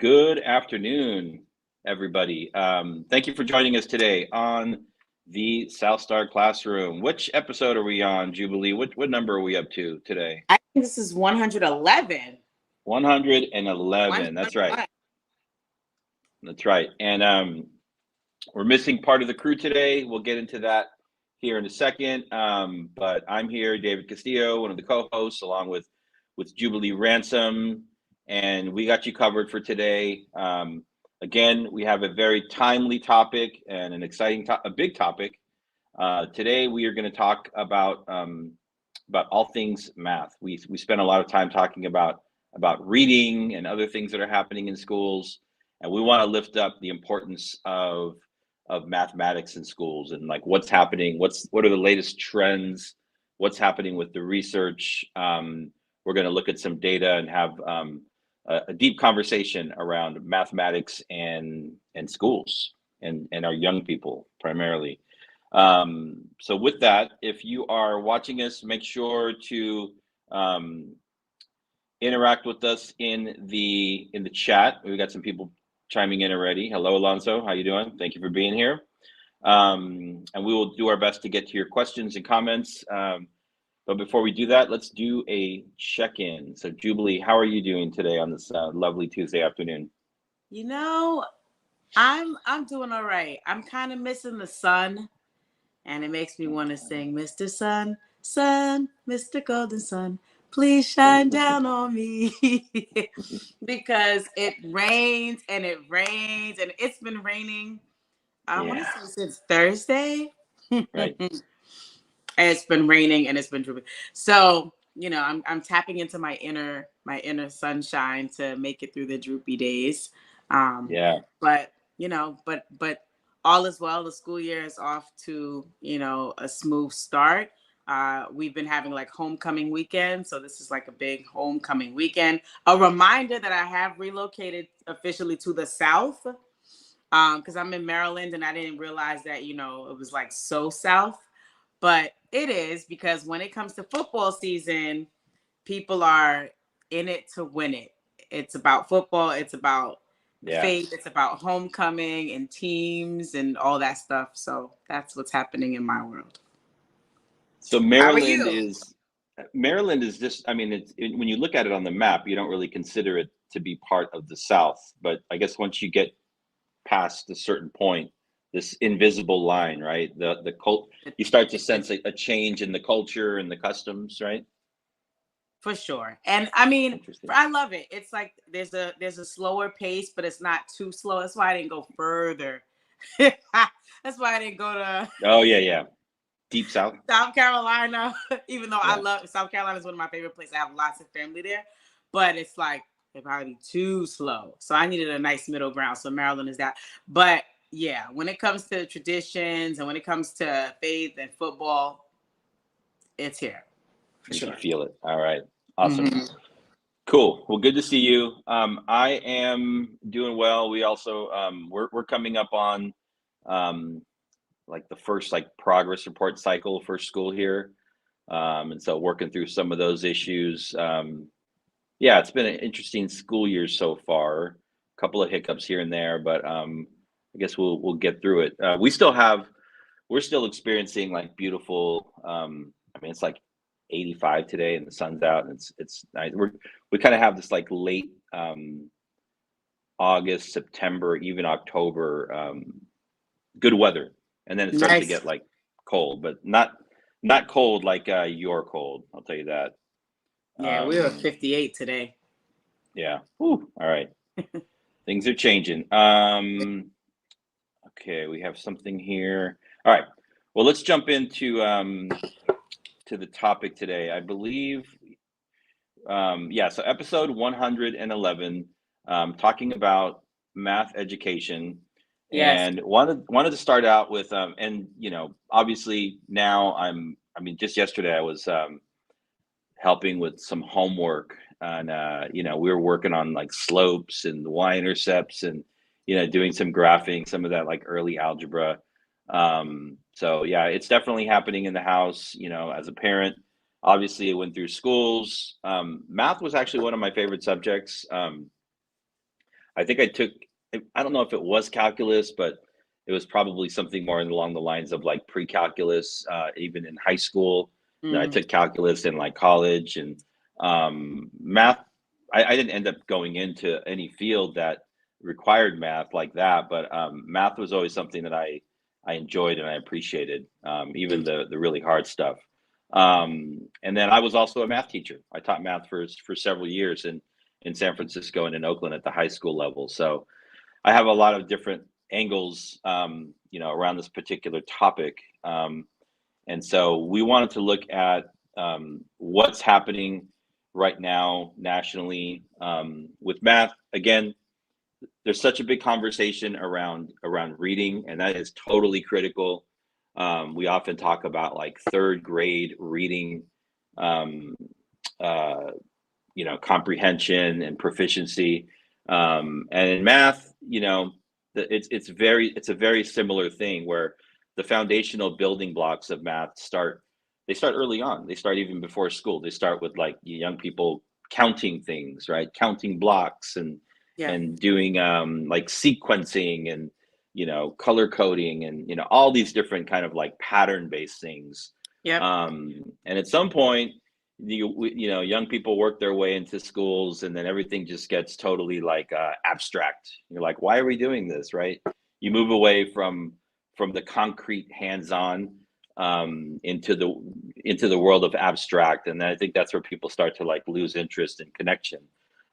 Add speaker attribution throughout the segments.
Speaker 1: Good afternoon, everybody. Thank you for joining us today on the South Star Classroom. Which episode are we on, Jubilee? What number are we up to today?
Speaker 2: I think this is 111.
Speaker 1: 111. That's right.
Speaker 2: 111.
Speaker 1: That's right. And we're missing part of the crew today. We'll get into that here in a second. But I'm here, David Castillo, one of the co-hosts, along with Jubilee Ransom, and we got you covered for today. Again, we have a very timely topic and an exciting, a big topic. Today, we are going to talk about all things math. We spent a lot of time talking about reading and other things that are happening in schools, and we want to lift up the importance of mathematics in schools and like what's happening, what are the latest trends, what's happening with the research. We're going to look at some data and have a deep conversation around mathematics and schools and our young people primarily. So with that, if you are watching us, make sure to interact with us in the chat. We've got some people chiming in already. Hello, Alonso. How you doing? Thank you for being here. And we will do our best to get to your questions and comments. But before we do that, let's do a check-in. So Jubilee, how are you doing today on this lovely Tuesday afternoon?
Speaker 2: You know, I'm doing all right. I'm kind of missing the sun, and it makes me want to sing, Mr. Sun, Sun, Mr. Golden Sun, please shine down on me. Because it rains and it rains and it's been raining. I want to say since Thursday.
Speaker 1: Right.
Speaker 2: And it's been raining and it's been drooping. So, you know, I'm tapping into my inner sunshine to make it through the droopy days. But you know, but all is well. The school year is off to, you know, a smooth start. We've been having like homecoming weekend. So this is like a big homecoming weekend. A reminder that I have relocated officially to the South. Because I'm in Maryland and I didn't realize that, you know, it was like so South. But it is, because when it comes to football season, people are in it to win it. It's about football. It's about faith. It's about homecoming and teams and all that stuff. So that's what's happening in my world.
Speaker 1: So Maryland is just, I mean, when you look at it on the map, you don't really consider it to be part of the South. But I guess once you get past a certain point, this invisible line, right? You start to sense a change in the culture and the customs, right?
Speaker 2: For sure. And I mean, I love it. It's like there's a slower pace, but it's not too slow. That's why I didn't go further. That's why I didn't go to
Speaker 1: Deep South.
Speaker 2: South Carolina, even though I love South Carolina, is one of my favorite places. I have lots of family there, but it's like it'd probably be too slow. So I needed a nice middle ground. So Maryland is that. But yeah, when it comes to traditions and when it comes to faith and football, it's here.
Speaker 1: For sure. You can feel it. All right. Awesome. Mm-hmm. Cool. Well, good to see you. I am doing well. We also we're coming up on like the first like progress report cycle for school here. And so working through some of those issues. It's been an interesting school year so far. A couple of hiccups here and there, but I guess we'll get through it. We're still experiencing like beautiful. I mean, it's like 85 today, and the sun's out, and it's nice. We kind of have this like late August, September, even October, good weather, and then it starts to get like cold, but not cold like your cold. I'll tell you that.
Speaker 2: Yeah, we were 58 today.
Speaker 1: Yeah. Whew. All right. Things are changing. Okay, we have something here. All right. Well, let's jump into to the topic today. I believe, so episode 111, talking about math education. Yes. And wanted to start out with, and you know, obviously now just yesterday I was helping with some homework, and you know, we were working on like slopes and the y-intercepts, and you know, doing some graphing, some of that like early algebra. So yeah, it's definitely happening in the house. You know, as a parent, obviously I went through schools. Math was actually one of my favorite subjects. I think I took, I don't know if it was calculus, but it was probably something more along the lines of like pre-calculus, even in high school. And I took calculus in like college, and math. I didn't end up going into any field that required math like that, but math was always something that I enjoyed and I appreciated, even the really hard stuff. And then I was also a math teacher. I taught math for several years in San Francisco and in Oakland at the high school level. So I have a lot of different angles, around this particular topic. And so we wanted to look at what's happening right now nationally with math. Again, there's such a big conversation around reading, and that is totally critical. We often talk about like third grade reading, comprehension and proficiency, and in math, it's a very similar thing where the foundational building blocks of math start early on. They start even before school. They start with like young people counting things, right? Counting blocks and doing like sequencing and color coding and all these different kind of like pattern based things. And at some point, young people work their way into schools, and then everything just gets totally like abstract. You're like, why are we doing this, right? You move away from the concrete hands-on into the world of abstract, and then I think that's where people start to like lose interest and connection.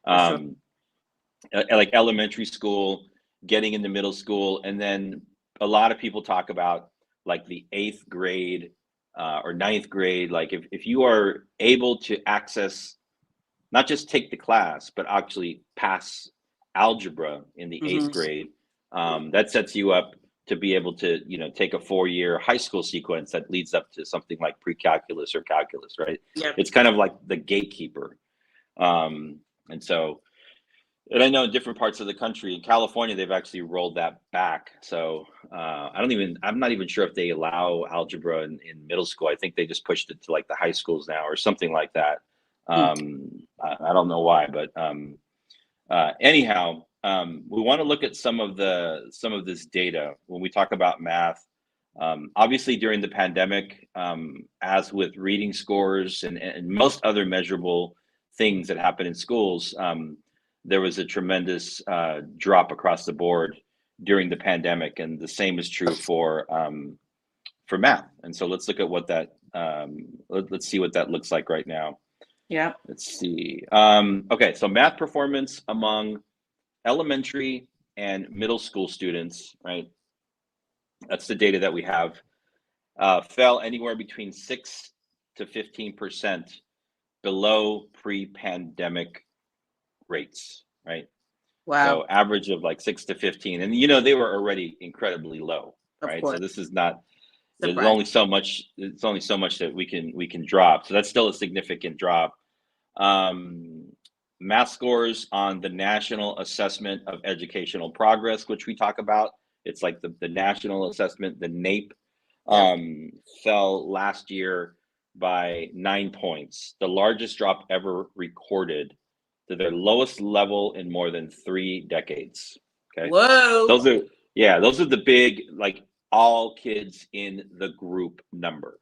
Speaker 1: Like elementary school, getting into middle school, and then a lot of people talk about like the 8th grade or 9th grade. Like if you are able to access, not just take the class, but actually pass algebra in the 8th grade, that sets you up to be able to take a 4-year high school sequence that leads up to something like pre-calculus or calculus, right? It's kind of like the gatekeeper. And I know in different parts of the country, in California, they've actually rolled that back. So I'm not even sure if they allow algebra in middle school. I think they just pushed it to like the high schools now or something like that. I don't know why, but anyhow, we want to look at some of this data when we talk about math. Obviously, during the pandemic, as with reading scores and most other measurable things that happen in schools, there was a tremendous drop across the board during the pandemic, and the same is true for math. And so let's look at what that let's see what that looks like right now. Let's see. Okay, so math performance among elementary and middle school students, right? That's the data that we have. Fell anywhere between 6 to 15% below pre-pandemic rates, right?
Speaker 2: Wow.
Speaker 1: So average of like 6 to 15, and they were already incredibly low, right? So this is not. There's only so much. It's only so much that we can drop. So that's still a significant drop. Math scores on the National Assessment of Educational Progress, which we talk about. It's like the national assessment, the NAEP, fell last year by 9 points, the largest drop ever recorded, to their lowest level in more than 3 decades. Okay.
Speaker 2: Whoa.
Speaker 1: Those are the big, like, all kids in the group number.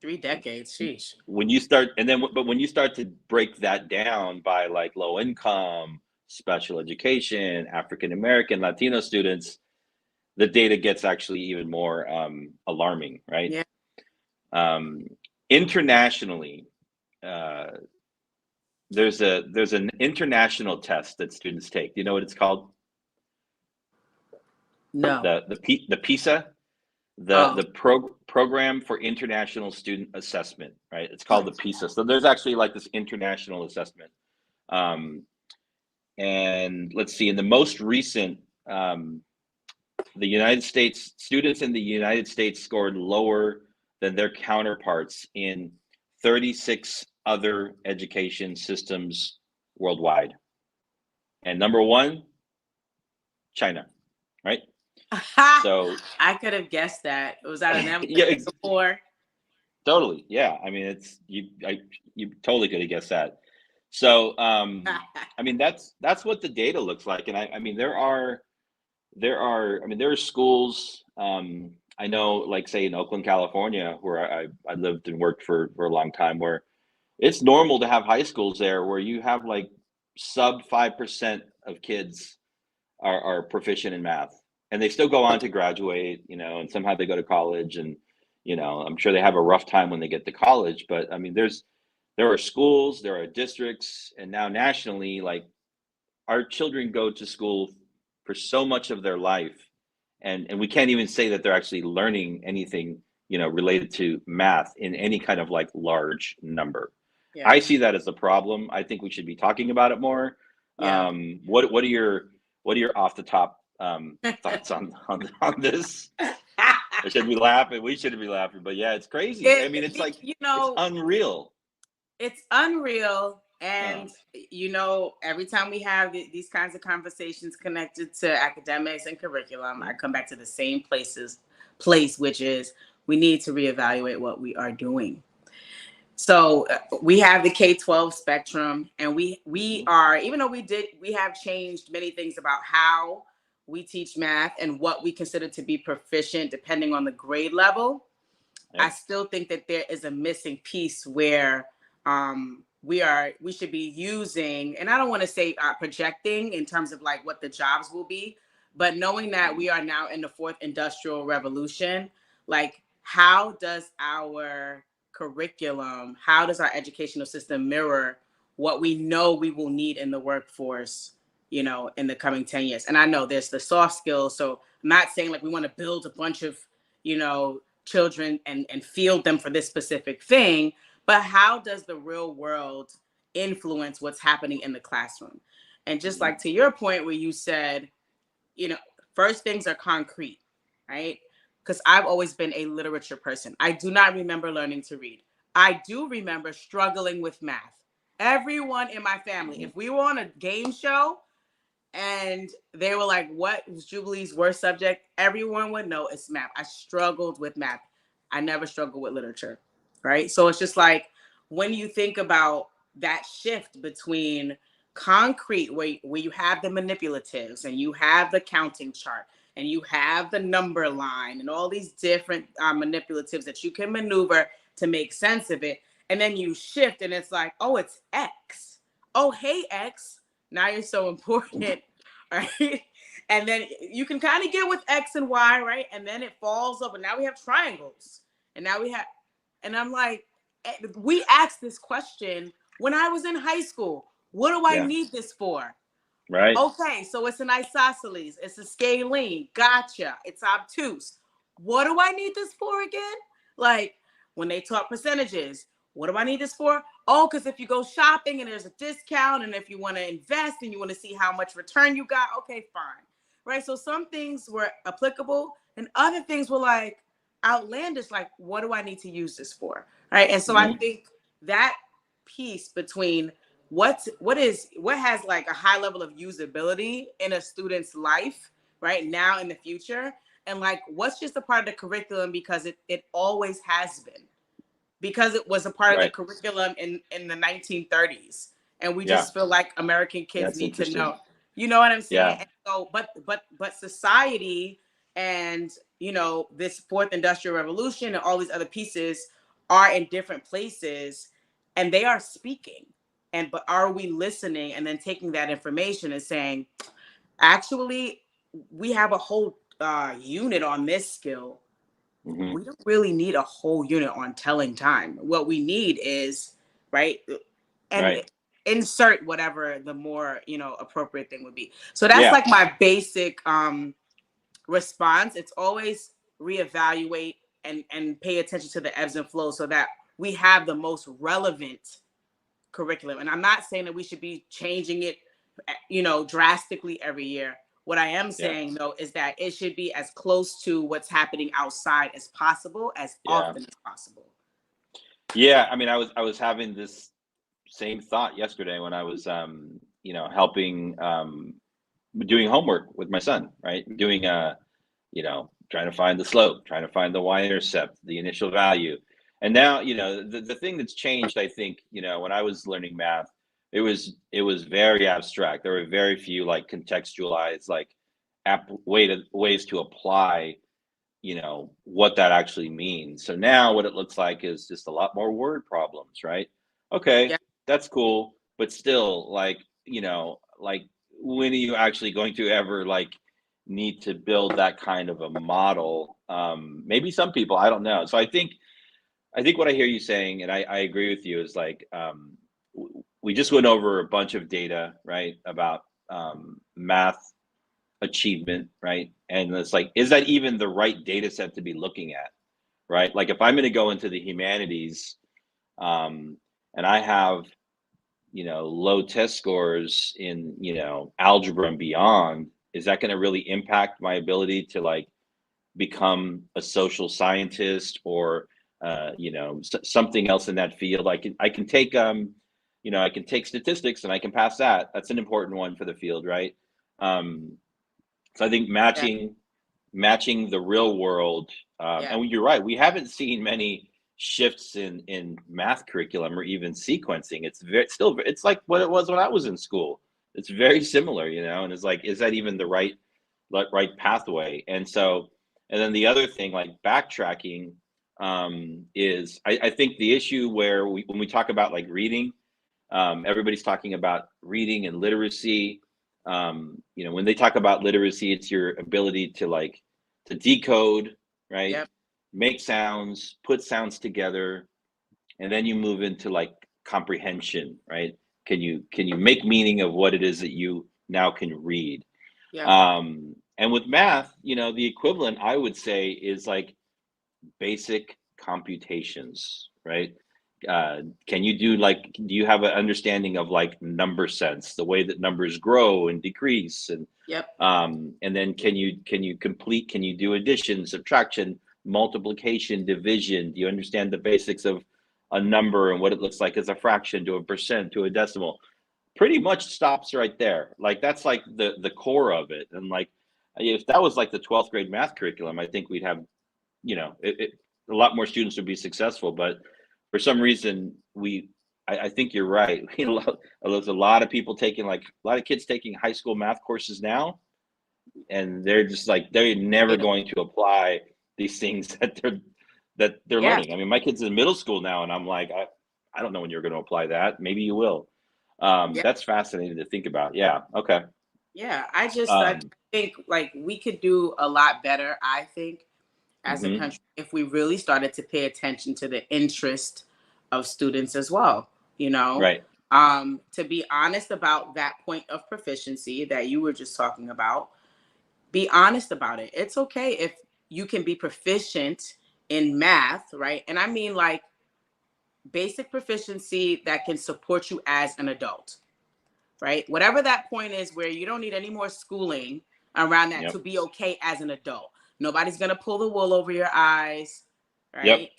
Speaker 2: 3 decades, sheesh.
Speaker 1: When you start to break that down by like low income, special education, African American, Latino students, the data gets actually even more alarming, right? Internationally, there's an international test that students take. Do you know what it's called?
Speaker 2: No.
Speaker 1: The PISA, Program for International Student Assessment, right? It's called the PISA. So there's actually like this international assessment. And let's see, in the most recent, the United States, students in the United States scored lower than their counterparts in 36 other education systems worldwide. And number 1, China, right? So
Speaker 2: I could have guessed that. It was out of them before.
Speaker 1: Totally. Yeah. I mean, you totally could have guessed that. So, I mean, that's what the data looks like. And I mean, there are, I mean, there are schools, I know, like say in Oakland, California, where I lived and worked for a long time, where it's normal to have high schools there where you have like sub 5% of kids are proficient in math, and they still go on to graduate, you know, and somehow they go to college, and you know, I'm sure they have a rough time when they get to college. But I mean, there are schools, there are districts, and now nationally, like our children go to school for so much of their life, and we can't even say that they're actually learning anything, you know, related to math in any kind of like large number. Yeah. I see that as a problem. I think we should be talking about it more. Yeah. What are your off the top thoughts on this? I should be laughing. We shouldn't be laughing, but yeah, it's crazy. I mean, it's like, you know, it's unreal.
Speaker 2: It's unreal. And, you know, every time we have these kinds of conversations connected to academics and curriculum, I come back to the same place, which is we need to reevaluate what we are doing. So we have the K-12 spectrum, and we are, even though we have changed many things about how we teach math and what we consider to be proficient depending on the grade level. Yep. I still think that there is a missing piece where we should be using, and I don't want to say projecting in terms of like what the jobs will be, but knowing that we are now in the fourth industrial revolution, like how does our curriculum, how does our educational system mirror what we know we will need in the workforce, you know, in the coming 10 years? And I know there's the soft skills. So I'm not saying like we want to build a bunch of, you know, children and field them for this specific thing, but how does the real world influence what's happening in the classroom? And just like to your point where you said, you know, first things are concrete, right? Because I've always been a literature person. I do not remember learning to read. I do remember struggling with math. Everyone in my family, if we were on a game show and they were like, what was Jubilee's worst subject? Everyone would know it's math. I struggled with math. I never struggled with literature, right? So it's just like, when you think about that shift between concrete, where you have the manipulatives and you have the counting chart and you have the number line and all these different manipulatives that you can maneuver to make sense of it. And then you shift and it's like, oh, it's X. Oh, hey, X. Now you're so important, right? And then you can kind of get with X and Y, right? And then it falls over. Now we have triangles. And now we have, and I'm like, we asked this question when I was in high school. What do I need this for?
Speaker 1: Right.
Speaker 2: Okay, so it's an isosceles. It's a scalene. Gotcha. It's obtuse. What do I need this for again? Like when they taught percentages, what do I need this for? Oh, because if you go shopping and there's a discount, and if you want to invest and you want to see how much return you got, okay, fine. Right. So some things were applicable and other things were like outlandish. Like, what do I need to use this for? Right. And so I think that piece between what has like a high level of usability in a student's life right now in the future, and like what's just a part of the curriculum because it always has been, because it was a part of the curriculum in the 1930s, and we just feel like American kids need to know, you know what I'm saying? And so but society and, you know, this fourth industrial revolution and all these other pieces are in different places and they are speaking. But are we listening and then taking that information and saying, actually, we have a whole unit on this skill. Mm-hmm. We don't really need a whole unit on telling time. What we need is, insert whatever the more, you know, appropriate thing would be. So that's like my basic response. It's always reevaluate and pay attention to the ebbs and flows so that we have the most relevant curriculum. And I'm not saying that we should be changing it, you know, drastically every year. What I am saying though is that it should be as close to what's happening outside as possible, as often as possible.
Speaker 1: Yeah, I mean, I was having this same thought yesterday when I was you know, helping doing homework with my son, right? Doing you know, trying to find the slope, trying to find the y-intercept, the initial value. And now, you know, the thing that's changed, I think, you know, when I was learning math, it was very abstract. There were very few like contextualized like ways to apply, what that actually means. So now what it looks like is just a lot more word problems, right? Okay,
Speaker 2: Yeah.
Speaker 1: that's cool, but still, like, like when are you actually going to ever like need to build that kind of a model? Maybe some people, I don't know. So I think what I hear you saying, and I agree with you, is like we just went over a bunch of data, right, about math achievement, right? And it's like, is that even the right data set to be looking at, right? Like if I'm going to go into the humanities, and I have, low test scores in, algebra and beyond, is that going to really impact my ability to like become a social scientist or something else in that field? I can take I can take statistics and I can pass that. That's an important one for the field, right? So I think
Speaker 2: Yeah.
Speaker 1: matching the real world, and you're right. We haven't seen many shifts in math curriculum or even sequencing. It's like what it was when I was in school. It's very similar, and it's like, is that even the right pathway? And then the other thing, like backtracking, is I think the issue where when we talk about like reading, everybody's talking about reading and literacy. When they talk about literacy, it's your ability to decode, right?
Speaker 2: Yep.
Speaker 1: Make sounds, put sounds together, and then you move into like comprehension, right? Can you make meaning of what it is that you now can read?
Speaker 2: Yeah.
Speaker 1: And with math, the equivalent I would say is like basic computations, right? Do you have an understanding of like number sense, the way that numbers grow and decrease,
Speaker 2: Yep.
Speaker 1: and then can you do addition, subtraction, multiplication, division? Do you understand the basics of a number and what it looks like as a fraction to a percent to a decimal? Pretty much stops right there. Like that's like the core of it. And like if that was like the 12th grade math curriculum, I think we'd have, a lot more students would be successful. But for some reason, I think you're right. There's a lot of people taking a lot of kids taking high school math courses now, and they're just like they're never going to apply these things that they're
Speaker 2: Yeah.
Speaker 1: learning. I mean, my kid's in middle school now, and I'm like, I don't know when you're going to apply that. Maybe you will.
Speaker 2: Yeah.
Speaker 1: That's fascinating to think about. Yeah. Okay.
Speaker 2: Yeah. I think like we could do a lot better, I think, as a country if we really started to pay attention to the interest of students as well,
Speaker 1: Right.
Speaker 2: To be honest about that point of proficiency that you were just talking about, be honest about it. It's okay if you can be proficient in math, right? And I mean like basic proficiency that can support you as an adult, right? Whatever that point is where you don't need any more schooling around that to be okay as an adult. Nobody's going to pull the wool over your eyes, right?
Speaker 1: Yep.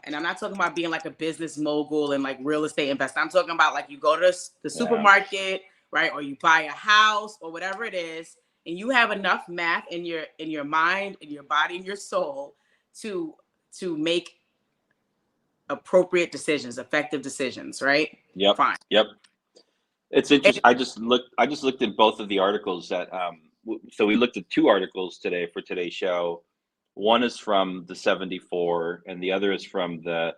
Speaker 2: And I'm not talking about being like a business mogul and like real estate investor. I'm talking about like you go to the supermarket, right? Or you buy a house or whatever it is, and you have enough math in your mind, in your body, in your soul to make appropriate decisions, effective decisions, right?
Speaker 1: Yep.
Speaker 2: Fine.
Speaker 1: Yep. It's interesting. I just looked at both of the articles that so we looked at two articles today for today's show. One is from the 74 and the other is from the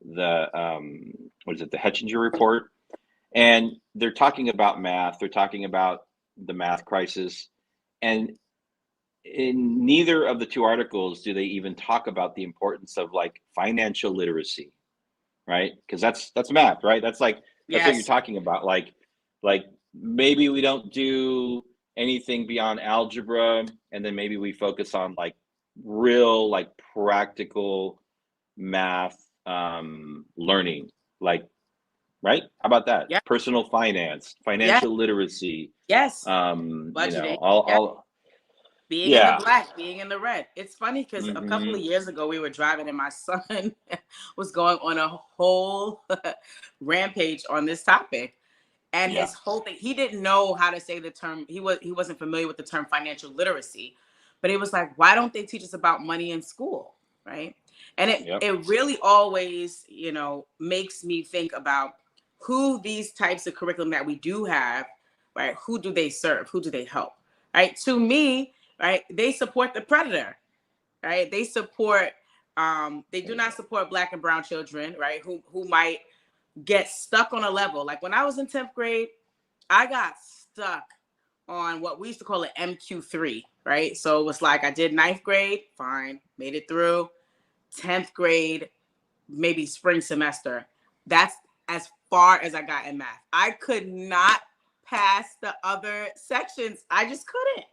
Speaker 1: what is it, the Hettinger report. And they're talking about math, they're talking about the math crisis, and in neither of the two articles do they even talk about the importance of like financial literacy, right? Because that's math, right? That's like that's what you're talking about. Like maybe we don't do anything beyond algebra, and then maybe we focus on like real like practical math learning, like, right? How about that?
Speaker 2: Yep.
Speaker 1: Personal finance, financial literacy.
Speaker 2: Yes.
Speaker 1: Budgeting.
Speaker 2: All being in the black, being in the red. It's funny because a couple of years ago we were driving and my son was going on a whole rampage on this topic. And his whole thing, he didn't know how to say the term. He wasn't familiar with the term financial literacy, but he was like, why don't they teach us about money in school? Right. And it really always, makes me think about who these types of curriculum that we do have, right? Who do they serve? Who do they help? Right? To me, right, they support the predator, right? They support, they do not support Black and brown children, right? Who might get stuck on a level. Like when I was in 10th grade, I got stuck on what we used to call an MQ3, right? So it was like I did 9th grade, fine, made it through. 10th grade, maybe spring semester. That's as far as I got in math. I could not pass the other sections. I just couldn't.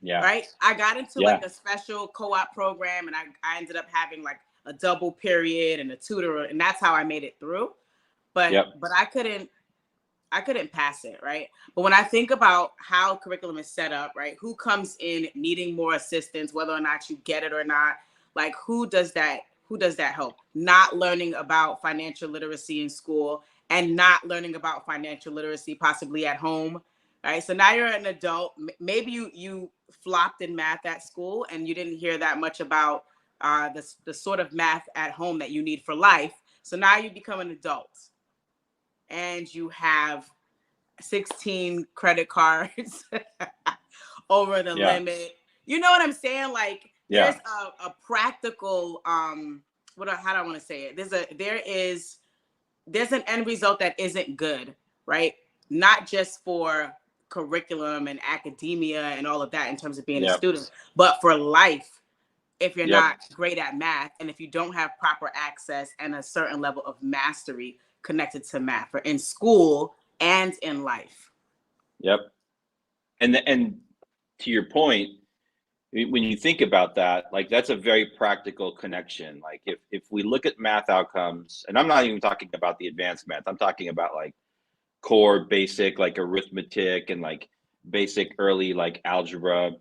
Speaker 1: Yeah.
Speaker 2: Right. I got into like a special co-op program, and I ended up having like a double period and a tutor, and that's how I made it through. But I couldn't pass it, right? But when I think about how curriculum is set up, right, who comes in needing more assistance, whether or not you get it or not, like who does that help? Not learning about financial literacy in school and not learning about financial literacy possibly at home, right? So now you're an adult. Maybe you flopped in math at school and you didn't hear that much about the sort of math at home that you need for life. So now you become an adult and you have 16 credit cards over the limit. You know what I'm saying? Like there's a practical, how do I want to say it? There's an end result that isn't good, right? Not just for curriculum and academia and all of that in terms of being a student, but for life. If you're not great at math and if you don't have proper access and a certain level of mastery connected to math, or in school and in life.
Speaker 1: Yep. And to your point, when you think about that, like that's a very practical connection. Like if we look at math outcomes, and I'm not even talking about the advanced math, I'm talking about like core basic, like arithmetic and like basic early, like algebra.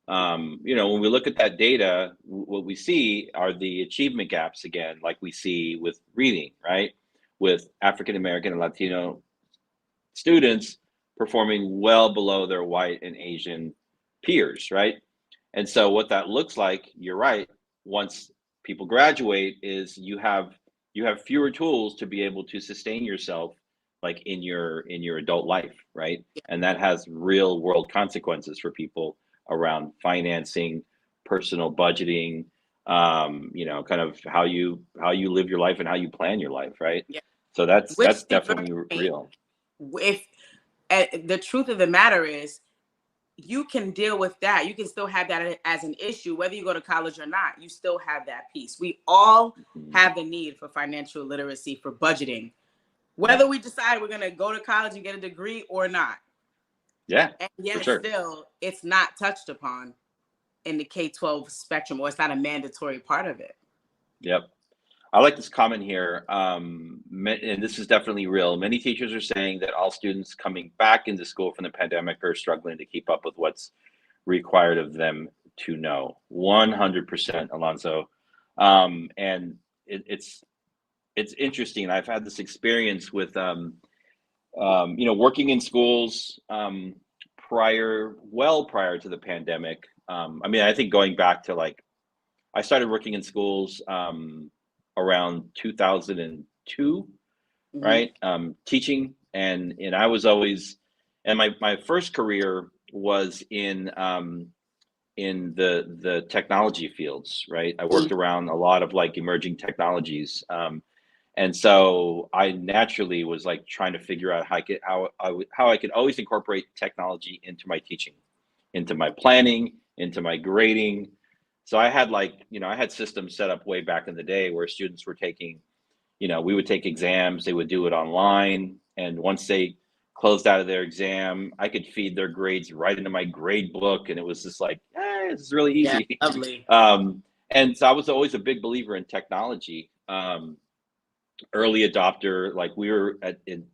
Speaker 1: When we look at that data, what we see are the achievement gaps again, like we see with reading, right? With African-American and Latino students performing well below their white and Asian peers, right? And so what that looks like, you're right, once people graduate is you have fewer tools to be able to sustain yourself like in your adult life, right? And that has real world consequences for people around financing, personal budgeting, kind of how you live your life and how you plan your life, right?
Speaker 2: Yeah.
Speaker 1: So that's definitely real.
Speaker 2: If the truth of the matter is, you can deal with that. You can still have that as an issue, whether you go to college or not. You still have that piece. We all have the need for financial literacy, for budgeting, whether we decide we're going to go to college and get a degree or not.
Speaker 1: Yeah.
Speaker 2: And yet still, it's not touched upon in the K-12 spectrum, or it's not a mandatory part of it.
Speaker 1: Yep. I like this comment here, and this is definitely real. Many teachers are saying that all students coming back into school from the pandemic are struggling to keep up with what's required of them to know. 100%, Alonso. And it's interesting. I've had this experience with, working in schools prior to the pandemic. I think going back to like, I started working in schools around 2002, right? Teaching, and I was always, and my first career was in the technology fields, right? I worked around a lot of like emerging technologies, and so I naturally was like trying to figure out how I could always incorporate technology into my teaching, into my planning, into my grading. So I had I had systems set up way back in the day where students were taking, we would take exams, they would do it online. And once they closed out of their exam, I could feed their grades right into my grade book. And it was just like, this is really easy.
Speaker 2: Yeah, lovely.
Speaker 1: And so I was always a big believer in technology. Early adopter, like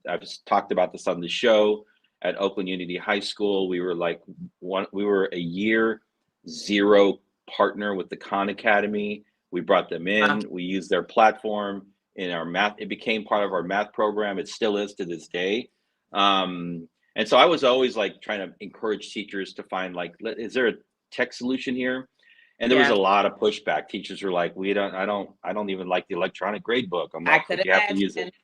Speaker 1: I've talked about this on the show at Oakland Unity High School. We were a year zero partner with the Khan Academy. We brought them in, we used their platform in our math. It became part of our math program. It still is to this day. And so I was always like trying to encourage teachers to find like, is there a tech solution here? And there was a lot of pushback. Teachers were like, I don't even like the electronic grade book. I'm like, you have to use it.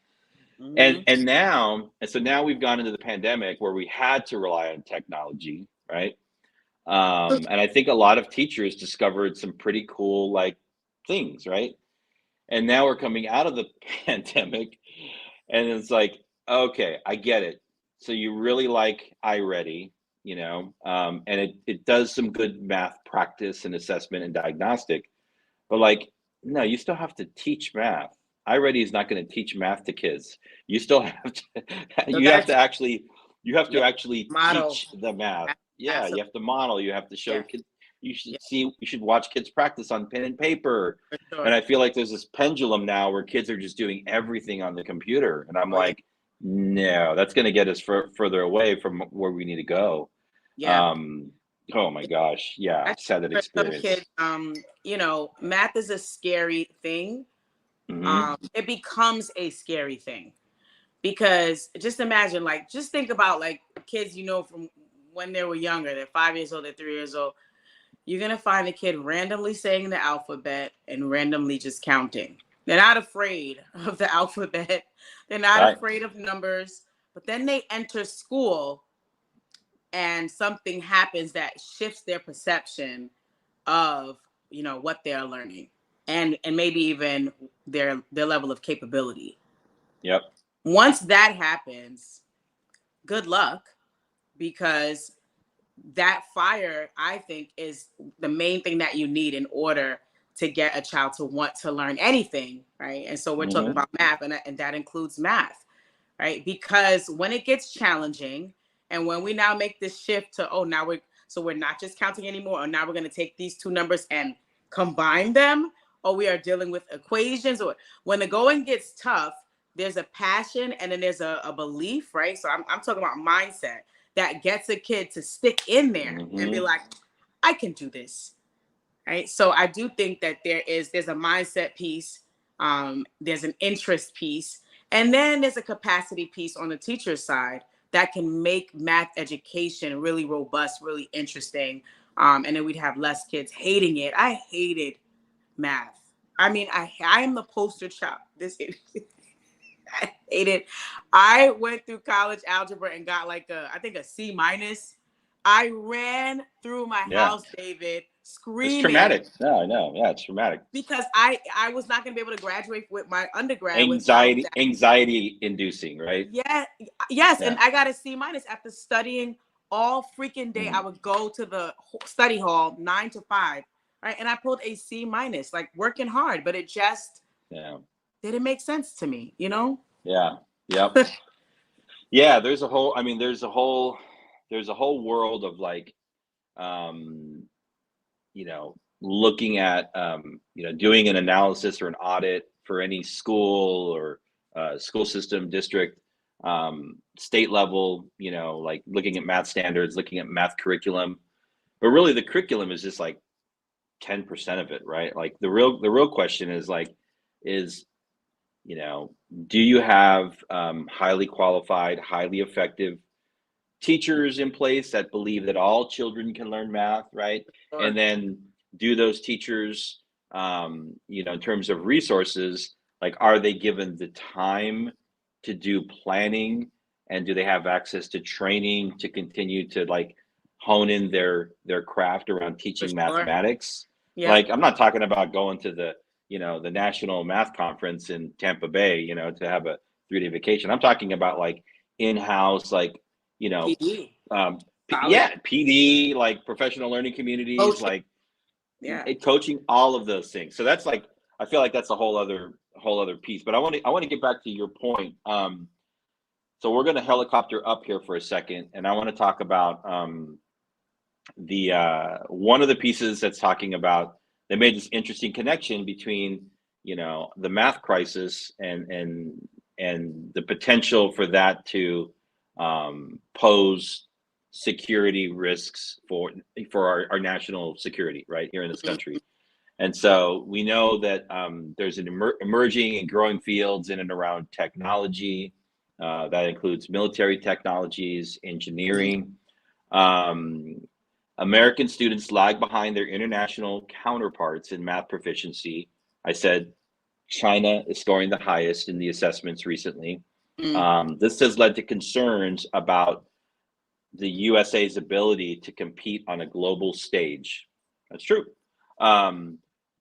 Speaker 1: And now, and so now we've gone into the pandemic where we had to rely on technology, right? And I think a lot of teachers discovered some pretty cool like things, right? And now we're coming out of the pandemic, and it's like, okay, I get it. So you really like iReady, you know, and it does some good math practice and assessment and diagnostic, but like, no, you still have to teach math. iReady is not going to teach math to kids. You still have to, you have to actually,
Speaker 2: model.
Speaker 1: teach the math. Yeah, you have to model. You have to show kids. You should you should watch kids practice on pen and paper. Sure. And I feel like there's this pendulum now where kids are just doing everything on the computer. And I'm like, no, that's going to get us further away from where we need to go. Yeah. Oh my gosh. Yeah. I've had that experience.
Speaker 2: Some kids, you know, math is a scary thing. It becomes a scary thing because just imagine, like, just think about like kids, you know, from when they were younger, they're 5 years old, they're 3 years old. You're going to find a kid randomly saying the alphabet and randomly just counting. They're not afraid of the alphabet. They're not afraid of numbers. But then they enter school and something happens that shifts their perception of, you know, what they're learning and maybe even their level of capability.
Speaker 1: Yep.
Speaker 2: Once that happens, good luck, because that fire, I think, is the main thing that you need in order to get a child to want to learn anything, right? And so we're talking about math, and that includes math, right? Because when it gets challenging, and when we now make this shift to, we're not just counting anymore, or now we're going to take these two numbers and combine them, or we are dealing with equations, or when the going gets tough, there's a passion and then there's a belief, right? So I'm talking about mindset that gets a kid to stick in there and be like, I can do this, right? So I do think that there's a mindset piece, there's an interest piece, and then there's a capacity piece on the teacher's side that can make math education really robust, really interesting, and then we'd have less kids hating it. I hated math. I mean, I am the poster child. I hate it. I went through college algebra and got like I think a C-. I ran through my house, David, screaming.
Speaker 1: It's traumatic. No, I know. Yeah, it's traumatic.
Speaker 2: Because I was not going to be able to graduate with my undergrad.
Speaker 1: Anxiety inducing, right?
Speaker 2: Yeah. Yes. Yeah. And I got a C- after studying all freaking day. I would go to the study hall 9 to 5, right? And I pulled a C-, like working hard, but it just didn't make sense to me, you know?
Speaker 1: Yeah. Yep. Yeah. There's a whole world of like, you know, looking at, you know, doing an analysis or an audit for any school or school system, district, state level, you know, like looking at math standards, looking at math curriculum. But really the curriculum is just like 10% of it, right? Like the real question is like, you know, do you have highly qualified, highly effective teachers in place that believe that all children can learn math, right? Sure. And then do those teachers, you know, in terms of resources, like, are they given the time to do planning, and do they have access to training to continue to like hone in their craft around teaching mathematics? Yeah. Like, I'm not talking about going to the, you know, the National Math Conference in Tampa Bay, you know, to have a 3-day vacation. I'm talking about like in-house, like, you know, PD. PD, like professional learning communities, coaching. Like coaching, all of those things. So that's like, I feel like that's a whole other piece. But I want to get back to your point. So we're going to helicopter up here for a second, and I want to talk about the one of the pieces that's talking about, they made this interesting connection between, you know, the math crisis and the potential for that to pose security risks for our national security right here in this country. And so we know that there's an emerging and growing fields in and around technology. That includes military technologies, engineering. American students lag behind their international counterparts in math proficiency. I said China is scoring the highest in the assessments recently. This has led to concerns about the USA's ability to compete on a global stage. That's true.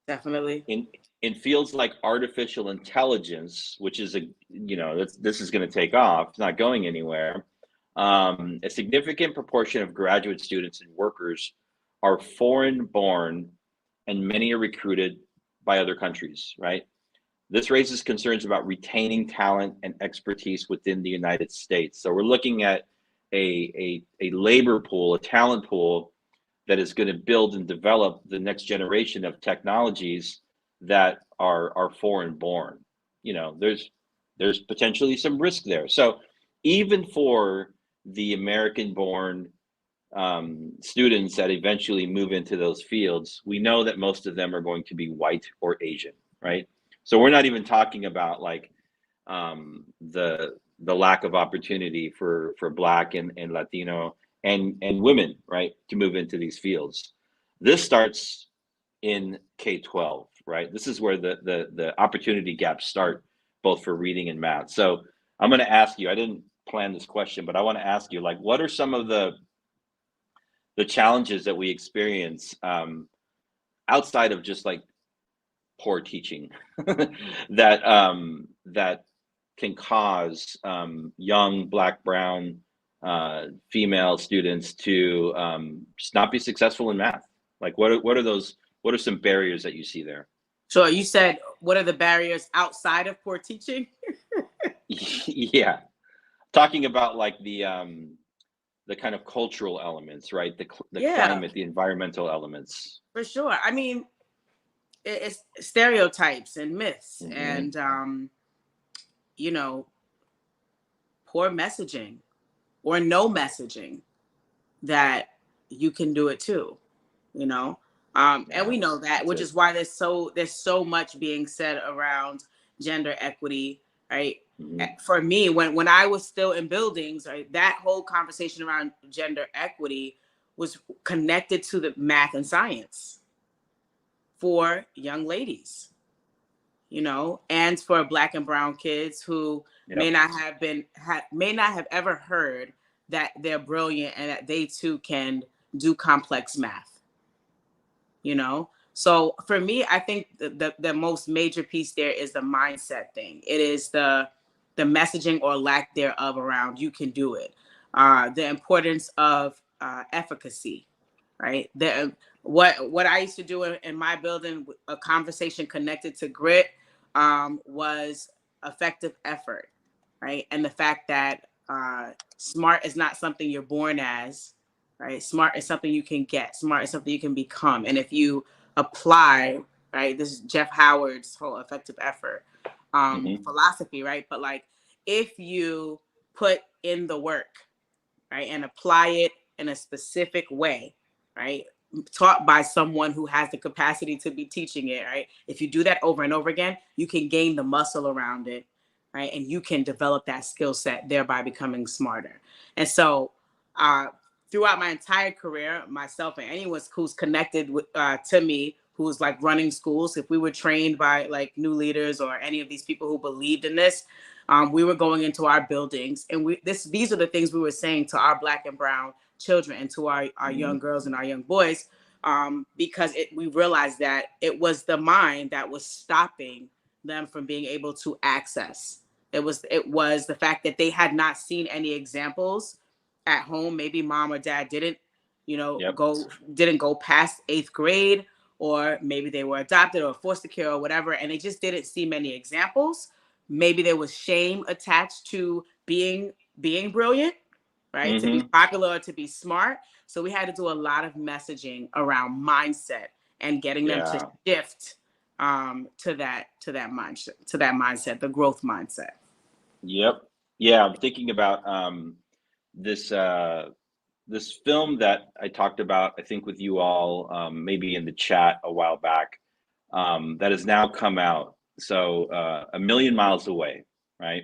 Speaker 2: Definitely.
Speaker 1: In fields like artificial intelligence, which is this is going to take off. It's not going anywhere. A significant proportion of graduate students and workers are foreign born, and many are recruited by other countries, right? This raises concerns about retaining talent and expertise within the United States. So we're looking at a labor pool, a talent pool that is going to build and develop the next generation of technologies that are foreign born. There's potentially some risk there. So even for the American born students that eventually move into those fields, we know that most of them are going to be white or Asian, right? So we're not even talking about like the lack of opportunity for Black and Latino and women, right, to move into these fields. This starts in K-12, right? This is where the opportunity gaps start, both for reading and math. So I'm going to ask you, I didn't plan this question, but I want to ask you, like, what are some of the challenges that we experience outside of just like poor teaching that can cause young Black, brown, female students to just not be successful in math? Like, what are those? What are some barriers that you see there?
Speaker 2: Sure. You said, what are the barriers outside of poor teaching?
Speaker 1: Yeah, talking about like the kind of cultural elements, right? The climate, the environmental elements.
Speaker 2: For sure. I mean, it's stereotypes and myths, and poor messaging or no messaging that you can do it too, and we know that, which is why there's so much being said around gender equity, right? For me, when I was still in buildings, right, that whole conversation around gender equity was connected to the math and science for young ladies, and for Black and brown kids who may not have ever heard that they're brilliant and that they too can do complex math. So for me, I think the most major piece there is the mindset thing. It is the messaging or lack thereof around you can do it. The importance of efficacy, right? What I used to do in my building, a conversation connected to grit, was effective effort, right? And the fact that smart is not something you're born as, right? Smart is something you can get. Smart is something you can become. And if you apply, right, this is Jeff Howard's whole effective effort philosophy, right? But like, if you put in the work, right, and apply it in a specific way, right, taught by someone who has the capacity to be teaching it, right? If you do that over and over again, you can gain the muscle around it, right? And you can develop that skill set, thereby becoming smarter. And so throughout my entire career, myself and anyone who's connected with, to me, who's like running schools, if we were trained by like new leaders or any of these people who believed in this, we were going into our buildings, and these are the things we were saying to our Black and brown children and to our young girls and our young boys, because we realized that it was the mind that was stopping them from being able to access. It was the fact that they had not seen any examples at home. Maybe mom or dad didn't go past 8th grade, or maybe they were adopted or foster care or whatever, and they just didn't see many examples. Maybe there was shame attached to being brilliant, right? To be popular or to be smart. So we had to do a lot of messaging around mindset and getting them to shift to that mindset, the growth mindset.
Speaker 1: Yep. Yeah, I'm thinking about this film that I talked about, I think with you all, maybe in the chat a while back, that has now come out. So A Million Miles Away, right?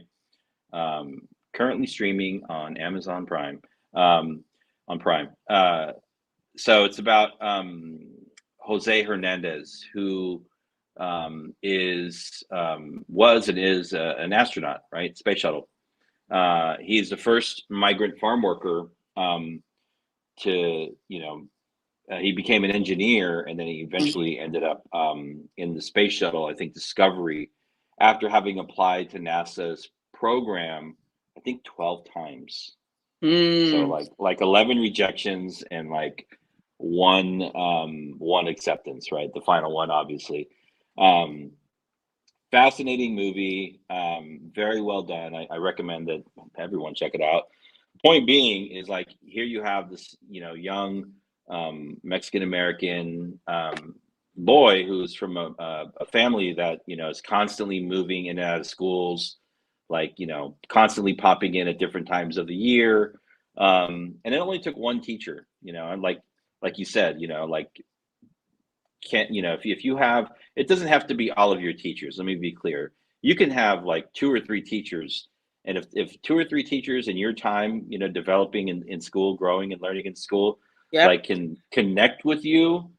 Speaker 1: Currently streaming on Amazon Prime, so it's about Jose Hernandez, who was and is an astronaut, right? Space shuttle. He's the first migrant farm worker to, he became an engineer, and then he eventually ended up in the space shuttle, I think Discovery, after having applied to NASA's program, I think 12 times. So like 11 rejections and like one acceptance, right? The final one, obviously. Fascinating movie, very well done. I recommend that everyone check it out. Point being is, like, here you have this, young Mexican American boy who's from a family that, is constantly moving in and out of schools, like, constantly popping in at different times of the year. And it only took one teacher, and like you said, like, can't, if you have, it doesn't have to be all of your teachers. Let me be clear. You can have like 2 or 3 teachers. And if 2 or 3 teachers in your time, developing in school, growing and learning in school, like, can connect with you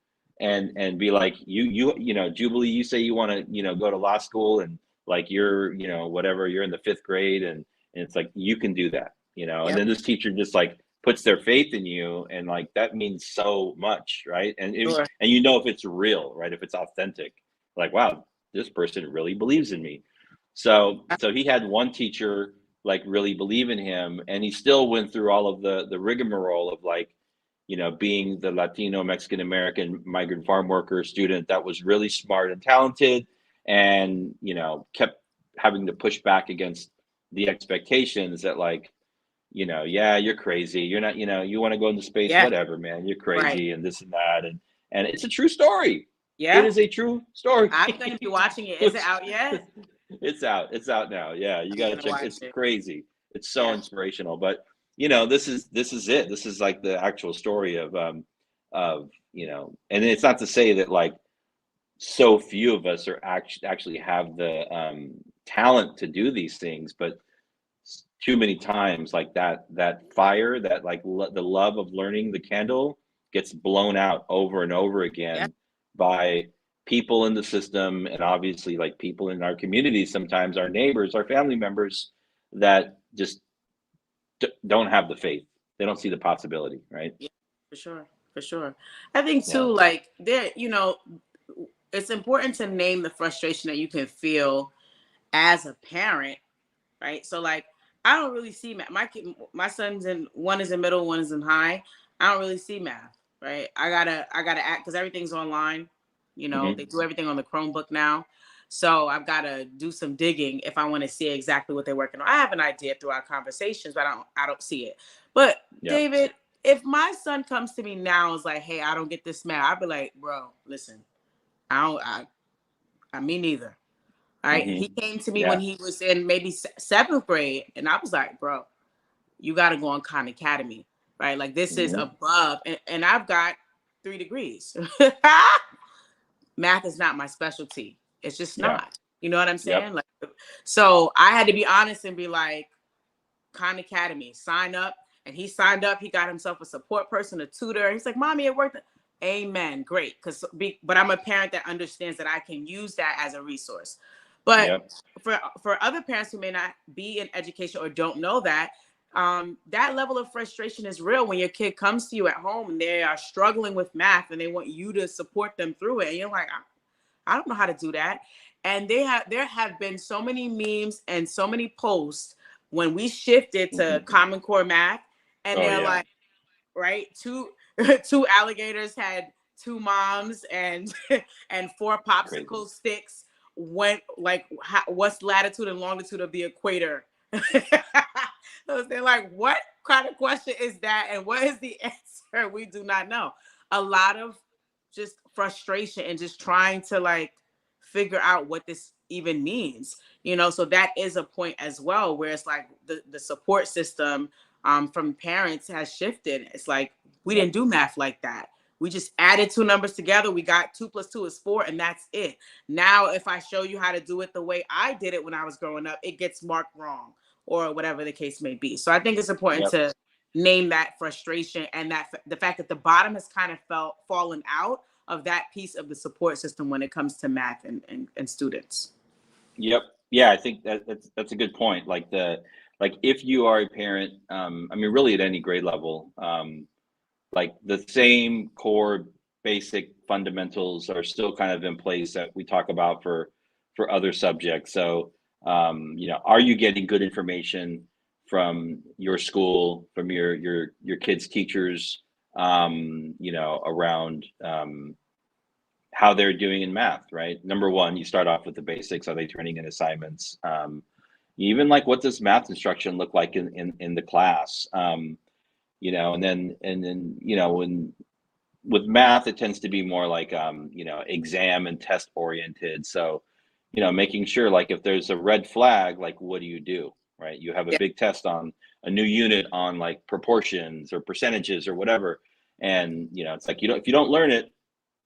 Speaker 1: and be like, Jubilee, you say you want to, go to law school, and like, you're, whatever, you're in the 5th grade, and it's like, you can do that, and then this teacher just like puts their faith in you, and like, that means so much, right? And and if it's real, right? If it's authentic, like, wow, this person really believes in me. So he had one teacher like really believe in him, and he still went through all of the rigmarole of, like, being the Latino Mexican American migrant farm worker student that was really smart and talented, and kept having to push back against the expectations that, like, yeah, you're crazy, you're not, you want to go into space, whatever, man, you're crazy, and this and that, and it's a true story. It is a true story.
Speaker 2: I'm going to be watching it. Is it out yet?
Speaker 1: It's out now. Yeah, you got to check. It's crazy. It's so inspirational. But this is it. This is like the actual story of and it's not to say that, like, so few of us are actually have the talent to do these things, but too many times, like, that fire, that, like, the love of learning, the candle gets blown out over and over again by people in the system, and obviously, like, people in our community, sometimes our neighbors, our family members, that just don't have the faith. They don't see the possibility, right?
Speaker 2: Yeah, for sure. I think too, like, there, it's important to name the frustration that you can feel as a parent, right? So, like, I don't really see math. My son's one is in middle, one is in high. I don't really see math, right? I gotta act, because everything's online. They do everything on the Chromebook now. So I've got to do some digging if I want to see exactly what they're working on. I have an idea through our conversations, but I don't see it. But David, if my son comes to me now and is like, hey, I don't get this math, I'd be like, bro, listen, me neither. All right. He came to me when he was in maybe 7th grade, and I was like, bro, you got to go on Khan Academy, right? Like, this is above, and I've got 3 degrees. Math is not my specialty. It's just not. You know what I'm saying? Like, so I had to be honest and be like, Khan Academy, sign up. And he signed up. He got himself a support person, a tutor. He's like, Mommy, it worked. Amen. Great. But I'm a parent that understands that I can use that as a resource. But for other parents who may not be in education or don't know that, that level of frustration is real when your kid comes to you at home and they are struggling with math and they want you to support them through it. And you're like, I don't know how to do that. And there have been so many memes and so many posts when we shifted to Common Core math, and they're like, right, two alligators had 2 moms, and 4 popsicle sticks went, like, what's latitude and longitude of the equator? So they're like, what kind of question is that? And what is the answer? We do not know. A lot of just frustration and just trying to, like, figure out what this even means, so that is a point as well, where it's like the support system from parents has shifted. It's like, we didn't do math like that. We just added 2 numbers together. We got 2 + 2 is 4, and that's it. Now, if I show you how to do it the way I did it when I was growing up, it gets marked wrong, or whatever the case may be. So I think it's important to name that frustration, and that the fact that the bottom has kind of fallen out of that piece of the support system when it comes to math and students.
Speaker 1: Yep. Yeah, I think that's a good point. Like, like if you are a parent, I mean, really at any grade level, like the same core basic fundamentals are still kind of in place that we talk about for other subjects. So, you know, are you getting good information from your school, from your kids' teachers, you know, around how they're doing in math, right? Number one, you start off with the basics. Are they turning in assignments? Even like what does math instruction look like in the class? You know, and then you know, when with math it tends to be more like you know, exam and test oriented. So, you know, making sure like if there's a red flag, like what do you do, right? You have a
Speaker 2: Yeah.
Speaker 1: big test on a new unit on like proportions or percentages or whatever, and you know, it's like you don't if you don't learn it,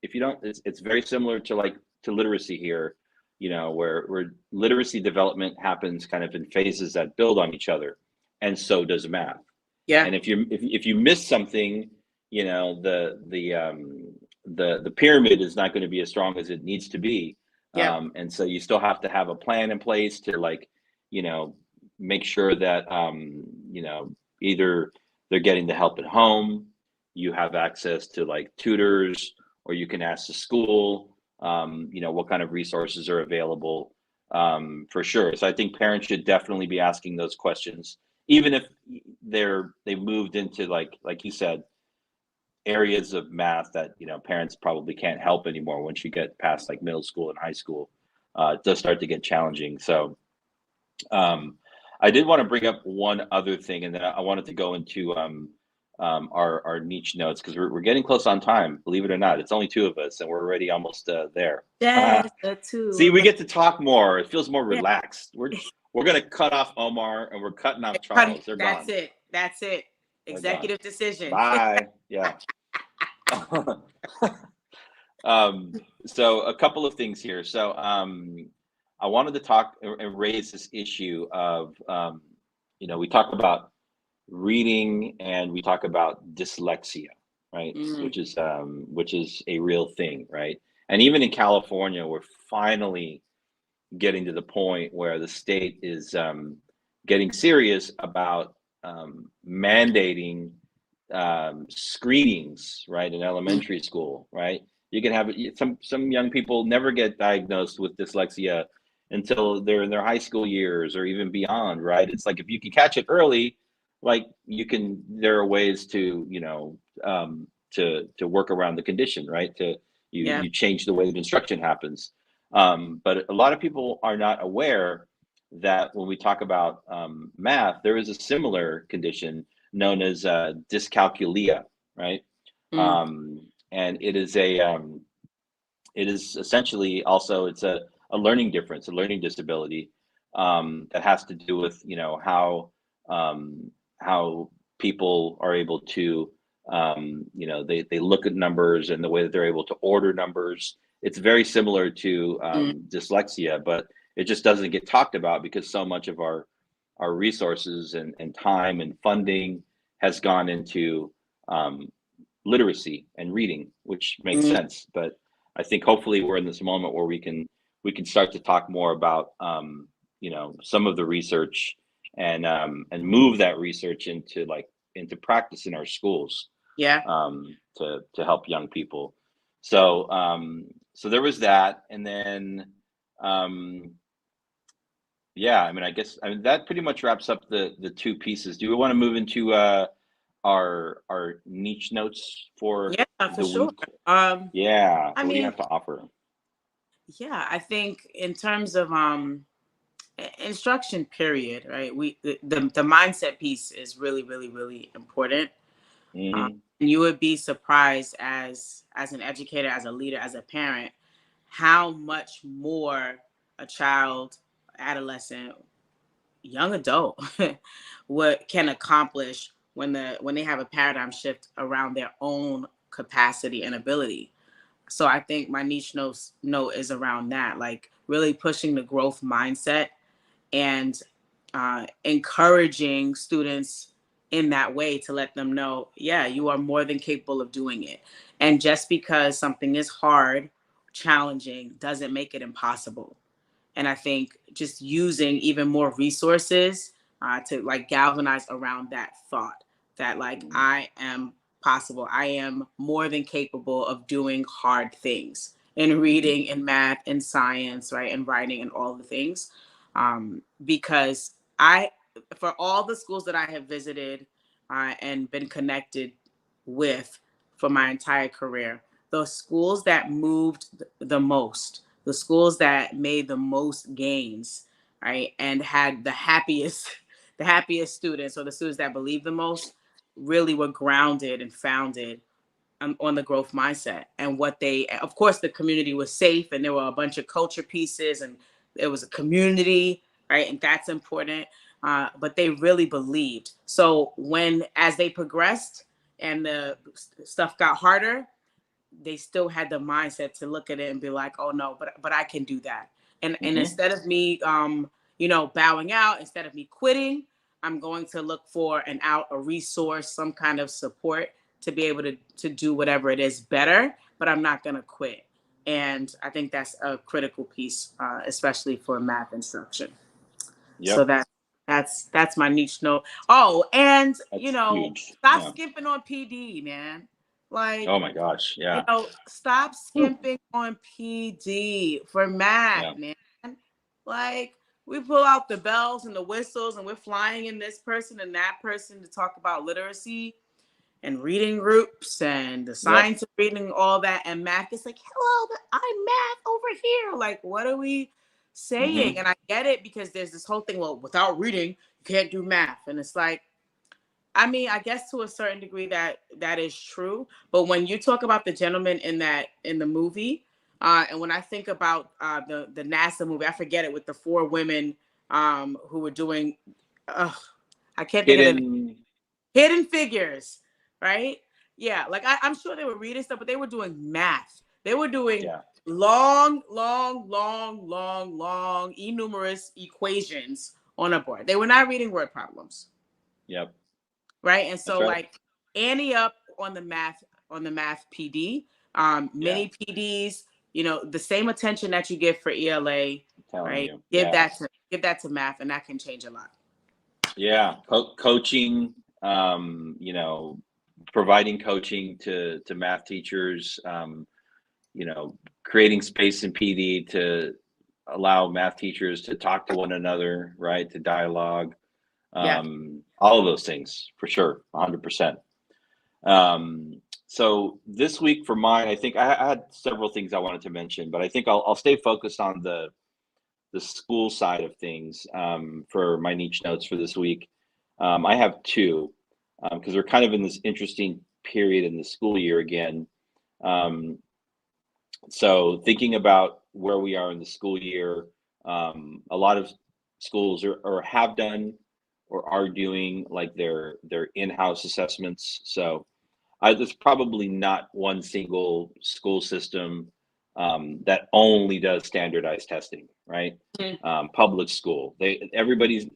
Speaker 1: if you don't, it's very similar to like to literacy here, you know, where literacy development happens kind of in phases that build on each other, and so does math.
Speaker 2: Yeah.
Speaker 1: And if you miss something, you know, the pyramid is not going to be as strong as it needs to be.
Speaker 2: Yeah.
Speaker 1: And so you still have to have a plan in place to like, you know, make sure that you know, either they're getting the help at home, you have access to like tutors, or you can ask the school, you know, what kind of resources are available, for sure. So I think parents should definitely be asking those questions, even if they moved into like you said, areas of math that, you know, parents probably can't help anymore. Once you get past like middle school and high school, it does start to get challenging. So I did want to bring up one other thing, and then I wanted to go into our niche notes, because we're getting close on time, believe it or not. It's only two of us and we're already almost there.
Speaker 2: Yes, the two.
Speaker 1: See, we get to talk more. It feels more
Speaker 2: Yeah.
Speaker 1: relaxed. We're gonna cut off Omar and we're cutting off Charles. They're
Speaker 2: That's
Speaker 1: gone.
Speaker 2: That's it. Executive decision.
Speaker 1: Bye. Yeah. So a couple of things here. So I wanted to talk and raise this issue of you know, we talk about reading and we talk about dyslexia, right? Which is a real thing, right? And even in California, we're finally getting to the point where the state is getting serious about mandating screenings, right, in elementary school, right? You can have some young people never get diagnosed with dyslexia until they're in their high school years or even beyond, right? It's like if you can catch it early, like you can, there are ways to, you know, to work around the condition, right? You change the way that instruction happens. But a lot of people are not aware that when we talk about math, there is a similar condition known as dyscalculia, right? And it is it is essentially also, it's a learning difference, a learning disability that has to do with, you know, how people are able to you know, they look at numbers and the way that they're able to order numbers. It's very similar to dyslexia, but it just doesn't get talked about because so much of our resources and time and funding has gone into literacy and reading, which makes sense. But I think hopefully we're in this moment where we can start to talk more about you know, some of the research and move that research into practice in our schools.
Speaker 2: Yeah.
Speaker 1: To help young people. So so there was that, and then yeah, I mean, I guess that pretty much wraps up the two pieces. Do we want to move into our niche notes for
Speaker 2: for sure
Speaker 1: week? Yeah,
Speaker 2: I
Speaker 1: what
Speaker 2: mean,
Speaker 1: do you have to offer?
Speaker 2: Yeah, I think in terms of instruction period, right, the mindset piece is really really really important. And you would be surprised as an educator, as a leader, as a parent, how much more a child, adolescent, young adult what can accomplish when they have a paradigm shift around their own capacity and ability. So I think my niche note is around that, like really pushing the growth mindset and encouraging students in that way to let them know, yeah, you are more than capable of doing it. And just because something is hard, challenging, doesn't make it impossible. And I think just using even more resources to like galvanize around that thought that like I am possible. I am more than capable of doing hard things in reading and math and science, right? And writing and all the things. Because for all the schools that I have visited and been connected with for my entire career, the schools that moved the most, the schools that made the most gains, right, and had the happiest students, or the students that believed the most, really were grounded and founded on the growth mindset. And what they, of course, the community was safe, and there were a bunch of culture pieces, and it was a community, right, and that's important. But they really believed. So as they progressed and the stuff got harder, they still had the mindset to look at it and be like, oh no, but I can do that. And instead of me bowing out, instead of me quitting, I'm going to look for a resource, some kind of support to be able to do whatever it is better, but I'm not going to quit. And I think that's a critical piece, especially for math instruction. Yep. So that's my niche note. Oh, and huge. Stop skimping on PD, man. Like,
Speaker 1: oh my gosh, yeah.
Speaker 2: Stop skimping on PD for math, man. Like, we pull out the bells and the whistles, and we're flying in this person and that person to talk about literacy and reading groups and the science of reading, all that. And math is like, hello, but I'm math over here. Like, what are we saying? And I get it, because there's this whole thing, well, without reading, you can't do math. And it's like, I mean, I guess to a certain degree that is true. But when you talk about the gentleman in the movie, and when I think about the NASA movie, I forget it, with the 4 women who were doing, I can't think of the name. Hidden Figures, right? Yeah, like I'm sure they were reading stuff, but they were doing math. They were doing long enumerous equations on a board. They were not reading word problems.
Speaker 1: Yep.
Speaker 2: Right. And so like Annie up on the math PD, many PDs, the same attention that you give for ELA, right? Give that to math, and that can change a lot.
Speaker 1: Yeah. Coaching, providing coaching to math teachers, creating space in PD to allow math teachers to talk to one another, right? To dialogue. All of those things for sure, 100%. So this week for mine, I think I had several things I wanted to mention, but I think I'll stay focused on the school side of things for my niche notes for this week. I have 2 because we're kind of in this interesting period in the school year again. So thinking about where we are in the school year, a lot of schools or have done or are doing like their in-house assessments. So there's probably not one single school system that only does standardized testing, right? Public school, everybody's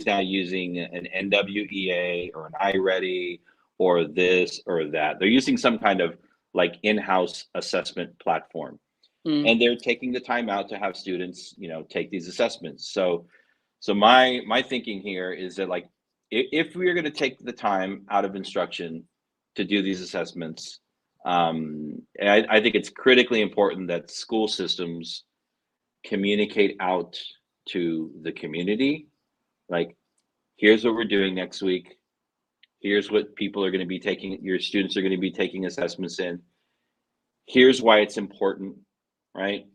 Speaker 1: now using an NWEA or an iReady or this or that. They're using some kind of like in-house assessment platform, and they're taking the time out to have students, take these assessments. So my thinking here is that, like, if we are going to take the time out of instruction to do these assessments, I think it's critically important that school systems communicate out to the community, like, here's what we're doing next week. Here's what people are going to be taking, your students are going to be taking assessments in. Here's why it's important, right?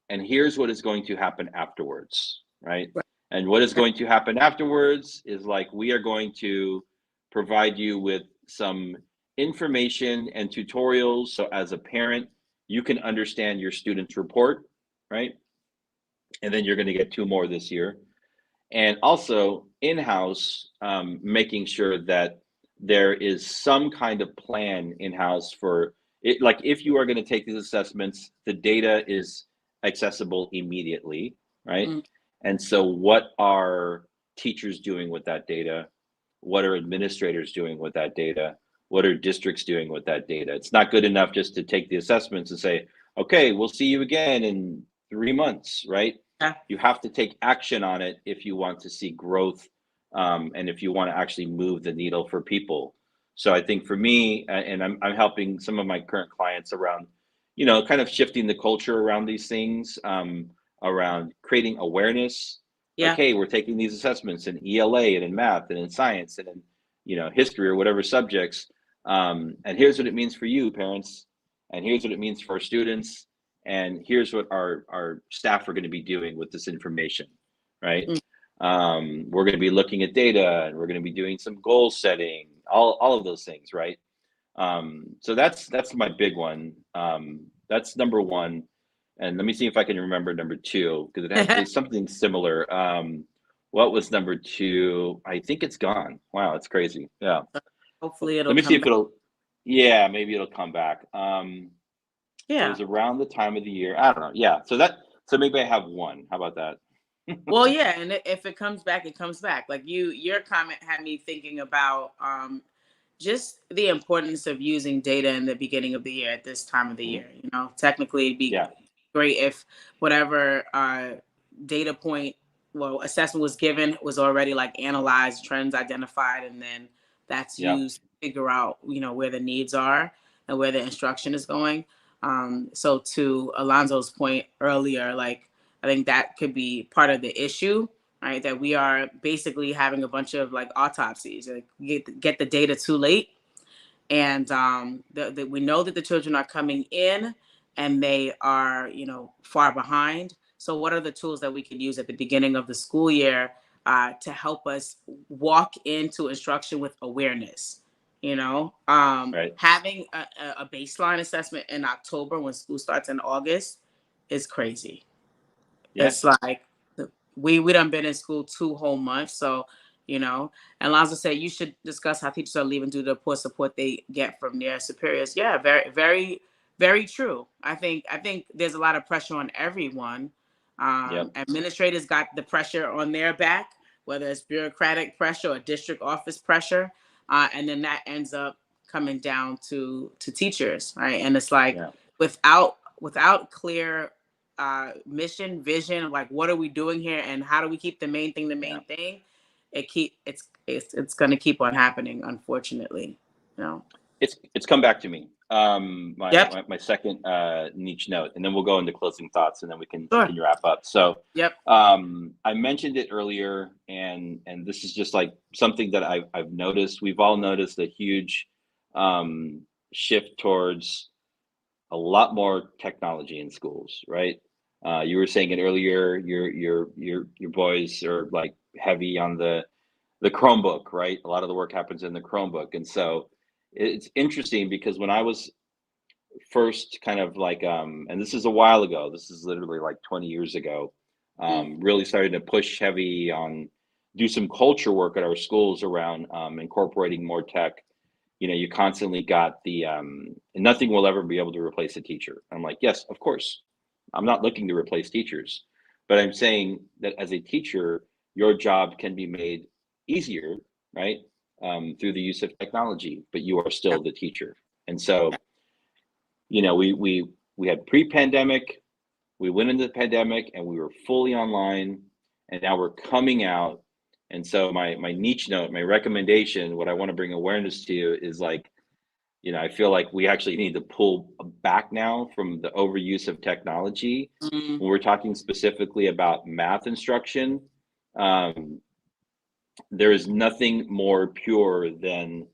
Speaker 1: And here's what is going to happen afterwards, right? And what is going to happen afterwards is, like, we are going to provide you with some information and tutorials. So as a parent, you can understand your student's report, right? And then you're going to get 2 more this year. And also in-house, making sure that there is some kind of plan in-house for it. Like, if you are going to take these assessments, the data is accessible immediately, right? And so what are teachers doing with that data? What are administrators doing with that data? What are districts doing with that data? It's not good enough just to take the assessments and say, okay, we'll see you again in 3 months, right? You have to take action on it if you want to see growth and if you want to actually move the needle for people. So I think for me, and I'm helping some of my current clients around, kind of shifting the culture around these things, around creating awareness.
Speaker 2: Yeah.
Speaker 1: Like, hey, we're taking these assessments in ELA and in math and in science and in, history or whatever subjects. And here's what it means for you, parents. And here's what it means for our students. And here's what our staff are going to be doing with this information, right? We're going to be looking at data, and we're going to be doing some goal setting, all of those things, right? So that's my big one. That's number one. And let me see if I can remember number two, because it's something similar. What was number two? I think it's gone. Wow, it's crazy. Yeah.
Speaker 2: Hopefully it'll
Speaker 1: Let me see if
Speaker 2: back.
Speaker 1: yeah, maybe it'll come back.
Speaker 2: Yeah.
Speaker 1: It was around the time of the year. I don't know. Yeah. So maybe I have one. How about that?
Speaker 2: Well, yeah, and if it comes back, it comes back. Like your comment had me thinking about just the importance of using data in the beginning of the year at this time of the year. Technically it'd be great if whatever data point, assessment was given was already like analyzed, trends identified, and then that's used to figure out, where the needs are and where the instruction is going. So to Alonzo's point earlier, like, I think that could be part of the issue, right? That we are basically having a bunch of like autopsies. Like, get the data too late, and we know that the children are coming in and they are, far behind. So, what are the tools that we can use at the beginning of the school year to help us walk into instruction with awareness?
Speaker 1: Right.
Speaker 2: Having a baseline assessment in October when school starts in August is crazy. Yeah. It's like we done been in school 2 whole months. So, and Lonzo said you should discuss how teachers are leaving due to the poor support they get from their superiors. Yeah, very, very, very true. I think there's a lot of pressure on everyone. Administrators got the pressure on their back, whether it's bureaucratic pressure or district office pressure. And then that ends up coming down to teachers, right? And it's like without clear mission, vision, like what are we doing here and how do we keep the main thing thing, it's going to keep on happening, unfortunately.
Speaker 1: It's come back to me. My second niche note, and then we'll go into closing thoughts, and then we can wrap up. So I mentioned it earlier, and this is just like something that I've noticed. We've all noticed a huge shift towards a lot more technology in schools, right? You were saying it earlier. Your boys are like heavy on the Chromebook, right? A lot of the work happens in the Chromebook, and so it's interesting because when I was first kind of like, and this is a while ago. This is literally like 20 years ago. Really started to push heavy on do some culture work at our schools around incorporating more tech. You constantly got the and nothing will ever be able to replace a teacher. I'm like, yes, of course. I'm not looking to replace teachers, but I'm saying that as a teacher, your job can be made easier, right? Through the use of technology, but you are still the teacher. And so, we had pre-pandemic, we went into the pandemic and we were fully online, and now we're coming out. And so my niche note, my recommendation, what I want to bring awareness to is like, I feel like we actually need to pull back now from the overuse of technology. When we're talking specifically about math instruction, there is nothing more pure than,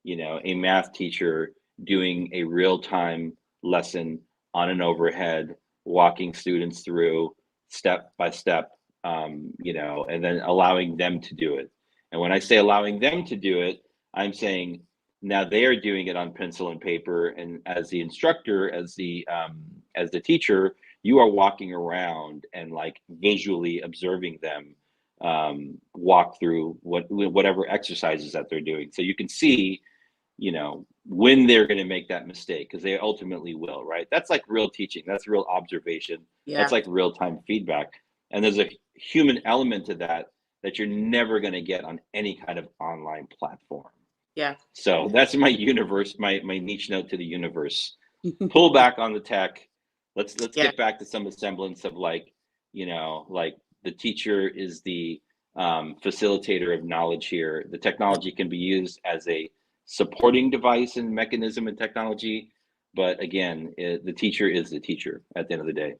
Speaker 1: a math teacher doing a real-time lesson on an overhead, walking students through step by step, and then allowing them to do it. And when I say allowing them to do it, I'm saying now they are doing it on pencil and paper. And as the instructor, as the teacher, you are walking around and like visually observing them walk through whatever exercises that they're doing. So you can see, when they're going to make that mistake, because they ultimately will, right? That's like real teaching. That's real observation. That's like real-time feedback. And there's a human element to that you're never going to get on any kind of online platform.
Speaker 2: Yeah.
Speaker 1: So that's my universe, my niche note to the universe. Pull back on the tech. Let's get back to some semblance of like, like the teacher is the facilitator of knowledge here. The technology can be used as a supporting device and mechanism and technology, but again, the teacher is the teacher at the end of the day.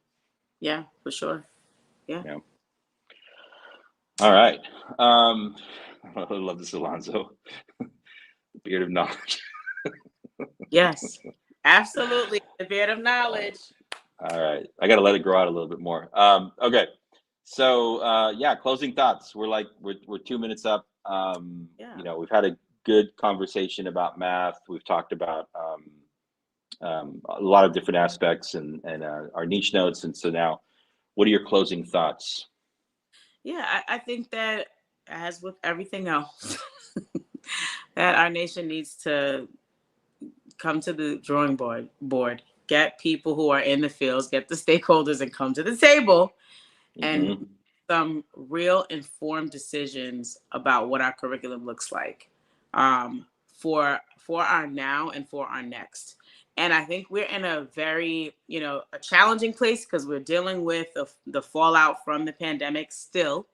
Speaker 2: Yeah, for sure. Yeah.
Speaker 1: All right. I love this, Alonzo. The beard of knowledge.
Speaker 2: Yes, absolutely. The beard of knowledge.
Speaker 1: All right. I got to let it grow out a little bit more. Okay. So yeah, closing thoughts. We're 2 minutes up. You know, we've had a good conversation about math. We've talked about a lot of different aspects and our niche notes. And so now, what are your closing thoughts?
Speaker 2: Yeah, I think that, as with everything else, that our nation needs to come to the drawing board, get people who are in the fields, get the stakeholders, and come to the table and some real informed decisions about what our curriculum looks like for our now and for our next. And I think we're in a very, a challenging place because we're dealing with the fallout from the pandemic still,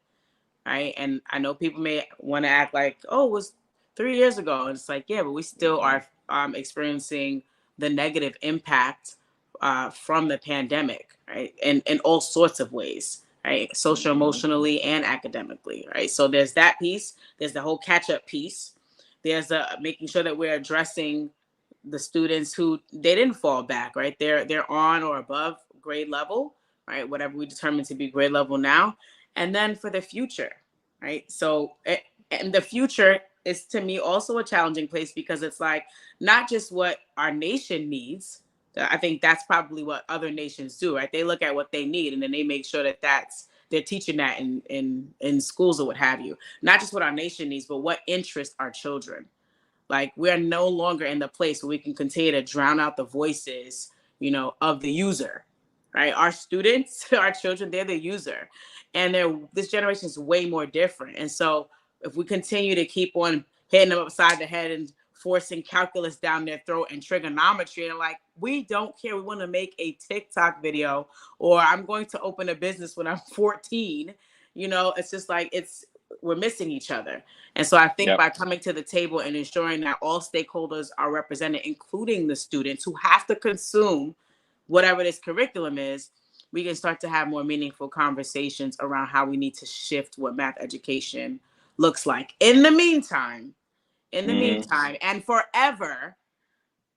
Speaker 2: right? And I know people may want to act like, oh, it was 3 years ago. And it's like, yeah, but we still are experiencing the negative impact from the pandemic, right? And in all sorts of ways, right? Social, emotionally, and academically, right? So there's that piece. There's the whole catch-up piece. There's making sure that we're addressing the students who they didn't fall back, right? They're on or above grade level, right? Whatever we determine to be grade level now. And then for the future, right? So, and the future is to me also a challenging place because it's like not just what our nation needs. I think that's probably what other nations do, right? They look at what they need and then they make sure that they're teaching that in schools or what have you. Not just what our nation needs, but what interests our children. Like we're no longer in the place where we can continue to drown out the voices, of the user, right? Our students, our children, they're the user, and this generation is way more different. And so if we continue to keep on hitting them upside the head and forcing calculus down their throat and trigonometry, and like, we don't care. We want to make a TikTok video, or I'm going to open a business when I'm 14. It's just like we're missing each other. And so I think by coming to the table and ensuring that all stakeholders are represented, including the students who have to consume whatever this curriculum is, we can start to have more meaningful conversations around how we need to shift what math education looks like. In the meantime, and forever,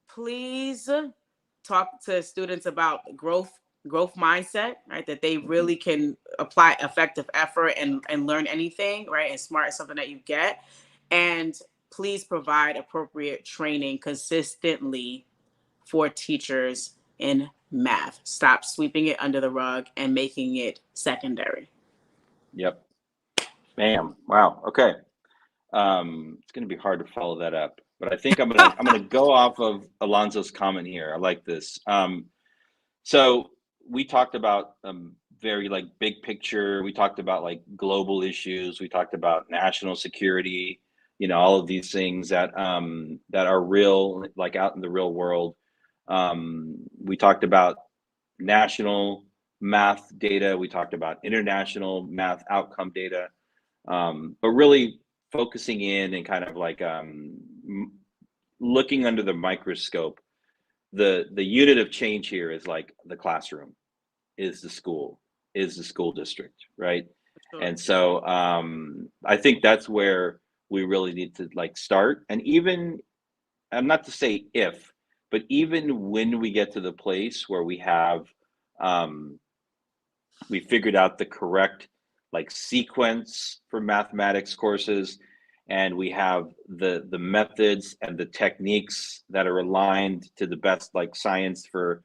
Speaker 2: please talk to students about growth mindset, right? That they really can apply effective effort and learn anything, right? And SMART is something that you get. And please provide appropriate training consistently for teachers in math. Stop sweeping it under the rug and making it secondary.
Speaker 1: Yep. Bam. Wow. Okay. It's going to be hard to follow that up, but I think I'm gonna go off of Alonzo's comment here. I like this. So we talked about very like big picture. We talked about like global issues. We talked about national security. All of these things that are real, like out in the real world. We talked about national math data. We talked about international math outcome data. But really focusing in and kind of like looking under the microscope, the unit of change here is like the classroom, is the school district, right? Sure. And so I think that's where we really need to like start. And even, I'm not to say if, but even when we get to the place where we have we figured out the correct like sequence for mathematics courses, and we have the methods and the techniques that are aligned to the best like science for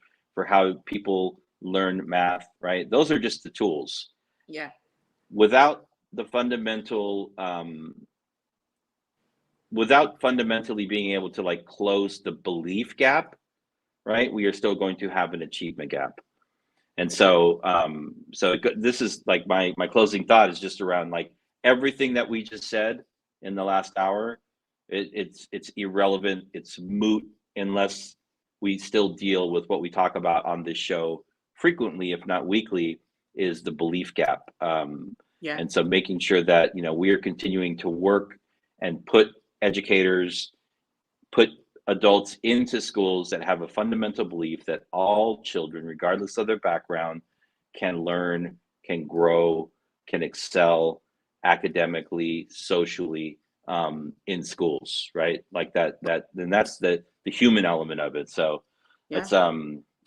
Speaker 1: how people learn math, right? Those are just the tools.
Speaker 2: Yeah.
Speaker 1: Without the fundamental without fundamentally being able to like close the belief gap, right, we are still going to have an achievement gap. And so this is like my closing thought is just around like everything that we just said in the last hour. It's irrelevant, it's moot, unless we still deal with what we talk about on this show frequently, if not weekly, is the belief gap.
Speaker 2: Yeah.
Speaker 1: And so making sure that, you know, we are continuing to work and put educators, put adults into schools that have a fundamental belief that all children, regardless of their background, can learn, can grow, can excel academically, socially, in schools, right? Like then that's the human element of it. So
Speaker 2: yeah.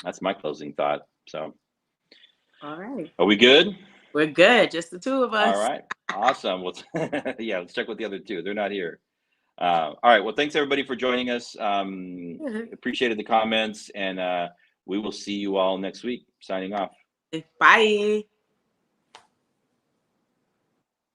Speaker 1: That's my closing thought. So,
Speaker 2: all right.
Speaker 1: Are we good?
Speaker 2: We're good. Just the two of us.
Speaker 1: All right. Awesome. Yeah, let's check with the other two. They're not here. All right. Well, thanks everybody for joining us. Appreciated the comments, and we will see you all next week. Signing off.
Speaker 2: Bye.